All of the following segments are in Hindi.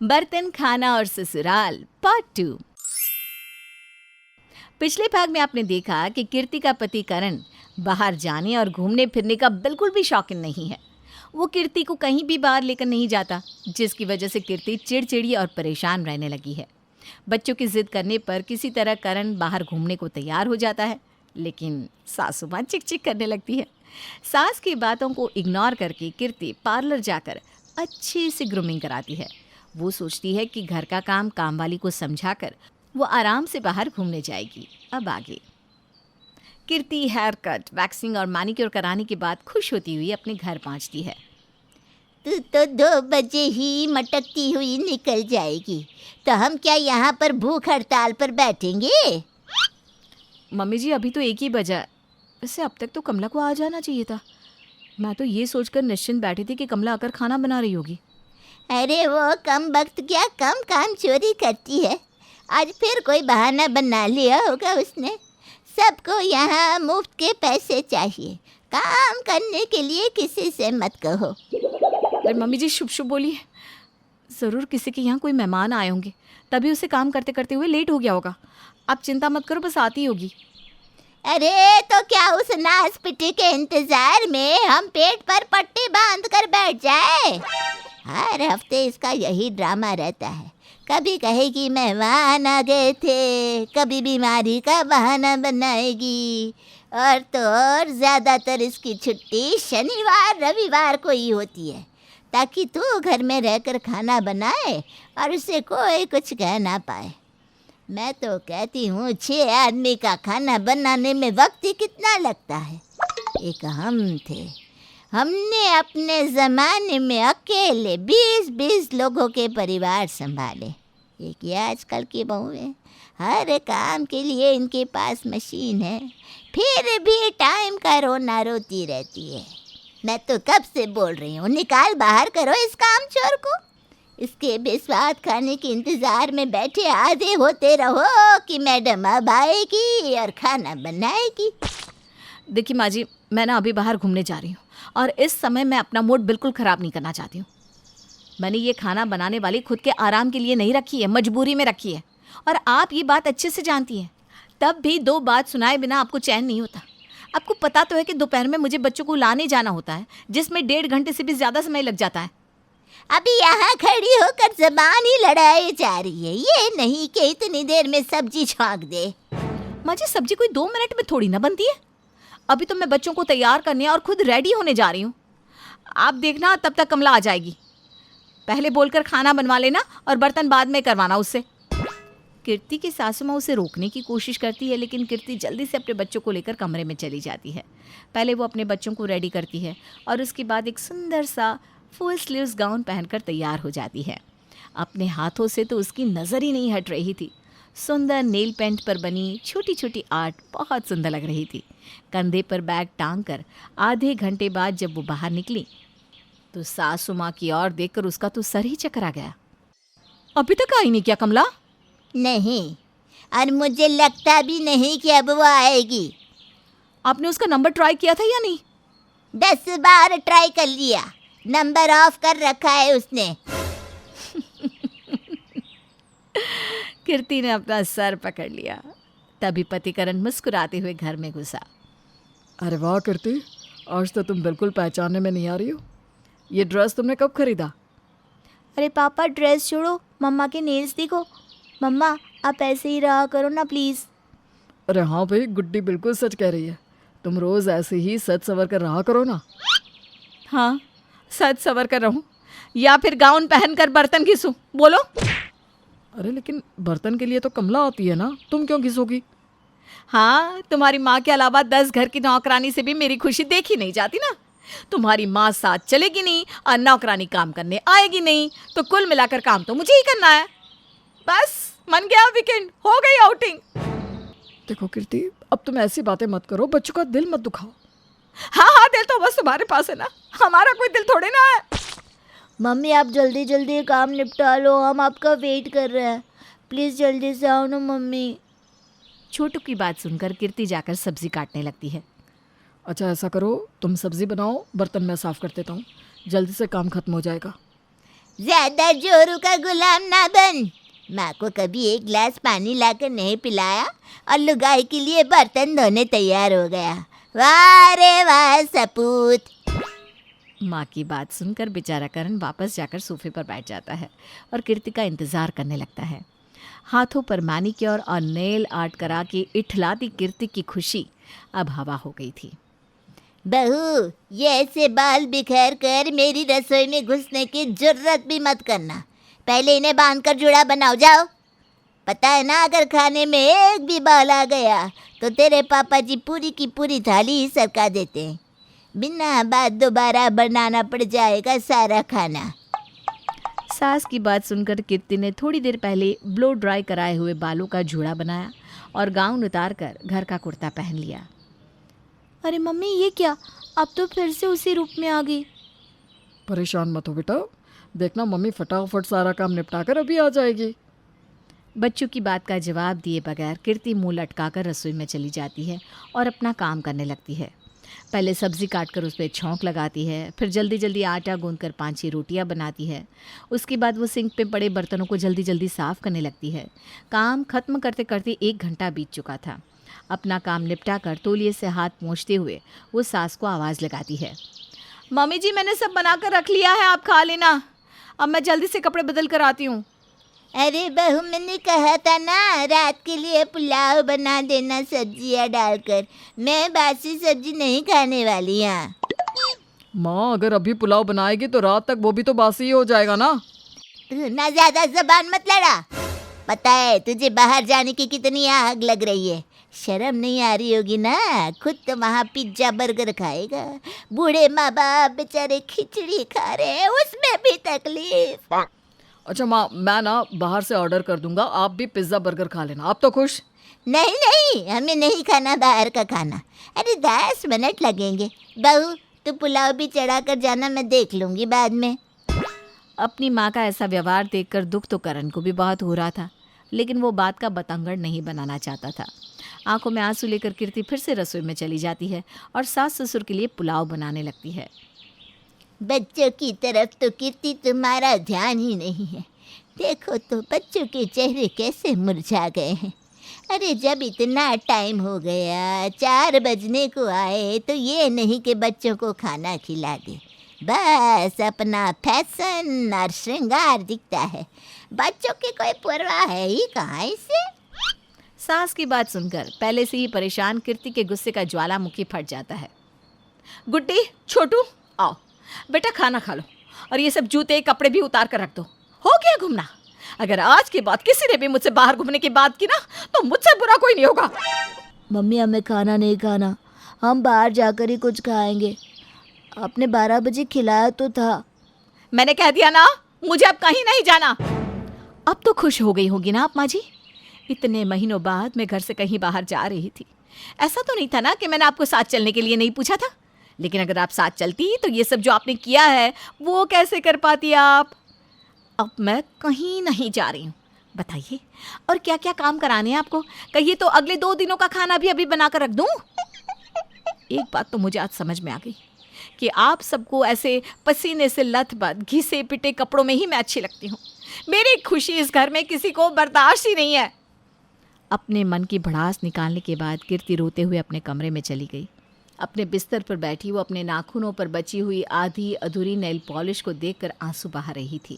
बर्तन खाना और ससुराल पार्ट 2। पिछले भाग में आपने देखा कि कीर्ति का पति करण बाहर जाने और घूमने फिरने का बिल्कुल भी शौकीन नहीं है। वो कीर्ति को कहीं भी बाहर लेकर नहीं जाता, जिसकी वजह से कीर्ति चिड़चिड़ी और परेशान रहने लगी है। बच्चों की जिद करने पर किसी तरह करण बाहर घूमने को तैयार हो जाता है, लेकिन सासू माँ चिक चिक करने लगती है। सास की बातों को इग्नोर करके कीर्ति पार्लर जाकर अच्छे से ग्रूमिंग कराती है। वो सोचती है कि घर का काम कामवाली को समझाकर वो आराम से बाहर घूमने जाएगी। अब आगे कीर्ति हेयर कट, वैक्सिंग और मैनिक्योर कराने के बाद खुश होती हुई अपने घर पहुंचती है। तू तो 2 बजे ही मटकती हुई निकल जाएगी, तो हम क्या यहाँ पर भूख हड़ताल पर बैठेंगे? मम्मी जी, अभी तो 1 ही बजा है। वैसे अब तक तो कमला को आ जाना चाहिए था। मैं तो ये सोचकर निश्चिंत बैठी थी कि कमला आकर खाना बना रही होगी। अरे वो कम वक्त क्या कम काम चोरी करती है। आज फिर कोई बहाना बना लिया होगा उसने। सबको यहाँ मुफ्त के पैसे चाहिए, काम करने के लिए किसी से मत कहो। अरे मम्मी जी, शुभ शुभ बोलिए। ज़रूर किसी के यहाँ कोई मेहमान आए होंगे, तभी उसे काम करते करते हुए लेट हो गया होगा। आप चिंता मत करो, बस आती होगी। अरे तो क्या उस नासपिटी के इंतजार में हम पेट पर पट्टी बांध कर बैठ जाए? हर हफ्ते इसका यही ड्रामा रहता है। कभी कहेगी मेहमान आ गए थे, कभी बीमारी का बहाना बनाएगी, और तो और ज़्यादातर इसकी छुट्टी शनिवार रविवार को ही होती है, ताकि तू घर में रहकर खाना बनाए और उसे कोई कुछ कह ना पाए। मैं तो कहती हूँ 6 आदमी का खाना बनाने में वक्त ही कितना लगता है। एक हम थे, हमने अपने ज़माने में अकेले 20-20 लोगों के परिवार संभाले। एक ये आजकल की बहू है, हर काम के लिए इनके पास मशीन है, फिर भी टाइम का रोना रोती रहती है। मैं तो कब से बोल रही हूँ, निकाल बाहर करो इस काम चोर को। इसके बेस्वाद खाने के इंतज़ार में बैठे आधे होते रहो कि मैडम अब आएगी और खाना बनाएगी। देखिए माँ जी, मैं ना अभी बाहर घूमने जा रही हूँ और इस समय मैं अपना मूड बिल्कुल ख़राब नहीं करना चाहती हूँ। मैंने ये खाना बनाने वाली खुद के आराम के लिए नहीं रखी है, मजबूरी में रखी है, और आप ये बात अच्छे से जानती हैं। तब भी 2 बात सुनाए बिना आपको चैन नहीं होता। आपको पता तो है कि दोपहर में मुझे बच्चों को लाने जाना होता है, जिसमें 1.5 घंटे से भी ज़्यादा समय लग जाता है। अभी यहाँ खड़ी होकर ज़बान ही लड़ाई जा रही है, ये नहीं कि इतनी देर में सब्जी छौंक दे। माँ जी, सब्जी कोई 2 मिनट में थोड़ी ना बनती है। अभी तो मैं बच्चों को तैयार करने और खुद रेडी होने जा रही हूँ। आप देखना, तब तक कमला आ जाएगी। पहले बोलकर खाना बनवा लेना और बर्तन बाद में करवाना उससे। कीर्ति की सासू माँ उसे रोकने की कोशिश करती है, लेकिन कीर्ति जल्दी से अपने बच्चों को लेकर कमरे में चली जाती है। पहले वो अपने बच्चों को रेडी करती है और उसके बाद एक सुंदर सा फुल स्लीव्स गाउन पहनकर तैयार हो जाती है। अपने हाथों से तो उसकी नज़र ही नहीं हट रही थी। सुंदर नेल पेंट पर बनी छोटी छोटी आर्ट बहुत सुंदर लग रही थी। कंधे पर बैग टांग कर आधे घंटे बाद जब वो बाहर निकली तो सासू माँ की ओर देखकर उसका तो सर ही चकरा गया। अभी तक आई नहीं क्या कमला? नहीं, और मुझे लगता भी नहीं कि अब वो आएगी। आपने उसका नंबर ट्राई किया था या नहीं? 10 बार ट्राई कर लिया, नंबर ऑफ कर रखा है उसने। कीर्ति ने अपना सर पकड़ लिया। तभी पति करण मुस्कुराते हुए घर में घुसा। अरे वाह कीर्ति, आज तो तुम बिल्कुल पहचानने में नहीं आ रही हो। ये ड्रेस तुमने कब खरीदा? अरे पापा, ड्रेस छोड़ो, मम्मा के नेल्स देखो। मम्मा, आप ऐसे ही रहा करो ना प्लीज़। अरे हाँ भाई, गुड्डी बिल्कुल सच कह रही है। तुम रोज़ ऐसे ही सच सवर कर रहा करो ना। हाँ, सच सवर कर रहूं या फिर गाउन पहनकर बर्तन घिसूं? बोलो। अरे लेकिन बर्तन के लिए तो कमला आती है ना, तुम क्यों घिसोगी? हाँ, तुम्हारी माँ के अलावा 10 घर की नौकरानी से भी मेरी खुशी देखी नहीं जाती ना। तुम्हारी माँ साथ चलेगी नहीं और नौकरानी काम करने आएगी नहीं, तो कुल मिलाकर काम तो मुझे ही करना है। बस मन गया वीकेंड, हो गई आउटिंग। देखो कीर्ति, अब तुम ऐसी बातें मत करो, बच्चों का दिल मत दुखाओ। हाँ, दिल तो बस तुम्हारे पास है ना, हमारा कोई दिल थोड़े ना है। मम्मी, आप जल्दी जल्दी काम निपटा लो, हम आपका वेट कर रहे हैं। प्लीज़ जल्दी से आओ ना मम्मी। छोटू की बात सुनकर कीर्ति जाकर सब्जी काटने लगती है। अच्छा ऐसा करो, तुम सब्जी बनाओ, बर्तन मैं साफ़ कर देता हूँ, जल्दी से काम खत्म हो जाएगा। ज्यादा जोरू का गुलाम ना बन। माँ को कभी एक गिलास पानी लाकर नहीं पिलाया और लुगाई के लिए बर्तन धोने तैयार हो गया। वाह रे वाह सपूत। माँ की बात सुनकर बेचारा करण वापस जाकर सोफे पर बैठ जाता है और कीर्ति का इंतजार करने लगता है। हाथों पर मैनिक्योर और नेल आर्ट करा के इठलाती कीर्ति की खुशी अब हवा हो गई थी। बहू, ये ऐसे बाल बिखेर कर मेरी रसोई में घुसने की जुर्रत भी मत करना। पहले इन्हें बांधकर जुड़ा बनाओ, जाओ। पता है ना, अगर खाने में एक भी बाल आ गया तो तेरे पापा जी पूरी की पूरी थाली ही सरका देते हैं। बिना बात दोबारा बनाना पड़ जाएगा सारा खाना। सास की बात सुनकर कीर्ति ने थोड़ी देर पहले ब्लो ड्राई कराए हुए बालों का जूड़ा बनाया और गाउन उतार कर घर का कुर्ता पहन लिया। अरे मम्मी, ये क्या? अब तो फिर से उसी रूप में आ गई। परेशान मत हो बेटा, देखना मम्मी फटाफट सारा काम निपटा कर अभी आ जाएगी। बच्चों की बात का जवाब दिए बगैर कीर्ति मुंह लटकाकर रसोई में चली जाती है और अपना काम करने लगती है। पहले सब्ज़ी काटकर उस पर छौंक लगाती है, फिर जल्दी जल्दी आटा गूंदकर 5-6 रोटियां बनाती है। उसके बाद वो सिंक पे पड़े बर्तनों को जल्दी जल्दी साफ़ करने लगती है। काम खत्म करते करते 1 घंटा बीत चुका था। अपना काम निपटा कर तौलिए से हाथ पोंछते हुए वो सास को आवाज़ लगाती है। मम्मी जी, मैंने सब बना कर रख लिया है, आप खा लेना। अब मैं जल्दी से कपड़े बदल कर आती हूँ। अरे बहू, मैंने कहा था ना, रात के लिए पुलाव बना देना सब्जियाँ डालकर। मैं बासी सब्जी नहीं खाने वाली। यहाँ माँ, अगर अभी पुलाव बनाएगी तो रात तक वो भी तो बासी ही हो जाएगा ना। तू ना ज्यादा जबान मत लड़ा। पता है तुझे बाहर जाने की कितनी आग लग रही है। शर्म नहीं आ रही होगी ना, खुद तो वहाँ पिज्जा बर्गर खाएगा। बूढ़े माँ बाप बेचारे खिचड़ी खा रहे हैं, उसमें भी तकलीफ। अच्छा माँ, मैं ना बाहर से ऑर्डर कर दूंगा, आप भी पिज्ज़ा बर्गर खा लेना। आप तो खुश? नहीं नहीं, हमें नहीं खाना बाहर का खाना। अरे 10 मिनट लगेंगे। बहू, तू पुलाव भी चढ़ा कर जाना, मैं देख लूँगी बाद में। अपनी माँ का ऐसा व्यवहार देखकर दुख तो करण को भी बहुत हो रहा था, लेकिन वो बात का बतंगड़ नहीं बनाना चाहता था। आंखों में आंसू लेकर कीर्ति फिर से रसोई में चली जाती है और सास ससुर के लिए पुलाव बनाने लगती है। बच्चों की तरफ तो कीर्ति तुम्हारा ध्यान ही नहीं है। देखो तो बच्चों के चेहरे कैसे मुरझा गए हैं। अरे जब इतना टाइम हो गया, 4 बजने को आए, तो ये नहीं कि बच्चों को खाना खिला दे। बस अपना फैशन और श्रृंगार दिखता है। बच्चों की कोई परवाह है ही कहाँ इसे। सास की बात सुनकर पहले से ही परेशान कीर्ति के गुस्से का ज्वालामुखी फट जाता है। गुड्डी, छोटू, आओ बेटा, खाना खा लो और ये सब जूते कपड़े भी उतार कर रख दो। हो गया घूमना। अगर आज के बाद किसी ने भी मुझसे बाहर घूमने की बात की ना, तो मुझसे बुरा कोई नहीं होगा। मम्मी, हमें खाना नहीं खाना, हम बाहर जाकर ही कुछ खाएंगे। आपने 12 बजे खिलाया तो था। मैंने कह दिया ना, मुझे अब कहीं नहीं जाना। अब तो खुश हो गई होगी ना आप माँ जी? इतने महीनों बाद मैं घर से कहीं बाहर जा रही थी। ऐसा तो नहीं था ना कि मैंने आपको साथ चलने के लिए नहीं पूछा था। लेकिन अगर आप साथ चलती तो ये सब जो आपने किया है वो कैसे कर पाती आप? अब मैं कहीं नहीं जा रही हूँ, बताइए और क्या क्या काम कराने हैं आपको? कहिए तो अगले 2 दिनों का खाना भी अभी बना कर रख दूँ। एक बात तो मुझे आज समझ में आ गई कि आप सबको ऐसे पसीने से लथपथ घिसे पिटे कपड़ों में ही मैं अच्छी लगती हूँ। मेरी खुशी इस घर में किसी को बर्दाश्त ही नहीं है। अपने मन की भड़ास निकालने के बाद कीर्ति रोते हुए अपने कमरे में चली गई। अपने बिस्तर पर बैठी वो अपने नाखूनों पर बची हुई आधी अधूरी नेल पॉलिश को देखकर आंसू बहा रही थी।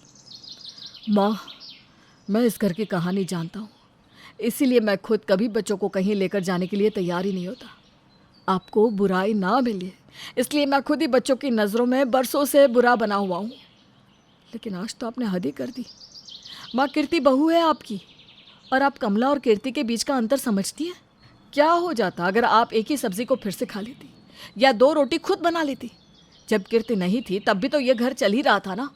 माँ, मैं इस घर की कहानी जानता हूँ, इसीलिए मैं खुद कभी बच्चों को कहीं लेकर जाने के लिए तैयार ही नहीं होता। आपको बुराई ना मिले इसलिए मैं खुद ही बच्चों की नज़रों में बरसों से बुरा बना हुआ हूँ। लेकिन आज तो आपने हद ही कर दी। माँ, कीर्ति बहू है आपकी, और आप कमला और कीर्ति के बीच का अंतर समझती हैं? क्या हो जाता अगर आप एक ही सब्जी को फिर से खा लेती या 2 रोटी खुद बना लेती? जब कीर्ति नहीं थी तब भी तो ये घर चल ही रहा था ना।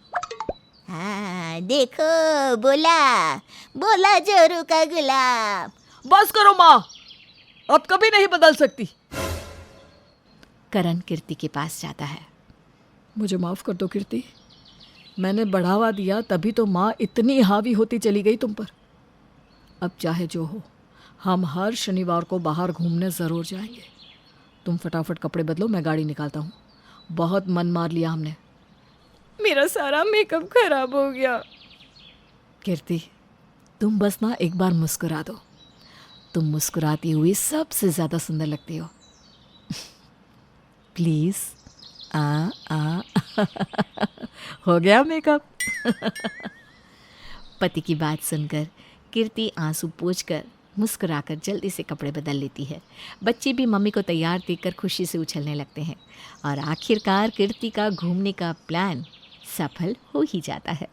हाँ देखो, बोला जोरू का गुलाब। बस करो माँ, अब कभी नहीं बदल सकती। करण कीर्ति के पास जाता है। मुझे माफ़ कर दो कीर्ति, मैंने बढ़ावा दिया तभी तो माँ इतनी हावी होती चली गई तुम पर। अब चाहे जो हो, हम हर शनिवार को बाहर घूमने ज़रूर जाएंगे। तुम फटाफट कपड़े बदलो, मैं गाड़ी निकालता हूँ। बहुत मन मार लिया हमने। मेरा सारा मेकअप खराब हो गया। कीर्ति, तुम बस ना एक बार मुस्कुरा दो। तुम मुस्कुराती हुई सबसे ज़्यादा सुंदर लगती हो। प्लीज़। आ हो गया मेकअप। पति की बात सुनकर कीर्ति आंसू पोंछकर मुस्कुराकर जल्दी से कपड़े बदल लेती है। बच्चे भी मम्मी को तैयार देखकर खुशी से उछलने लगते हैं और आखिरकार कीर्ति का घूमने का प्लान सफल हो ही जाता है।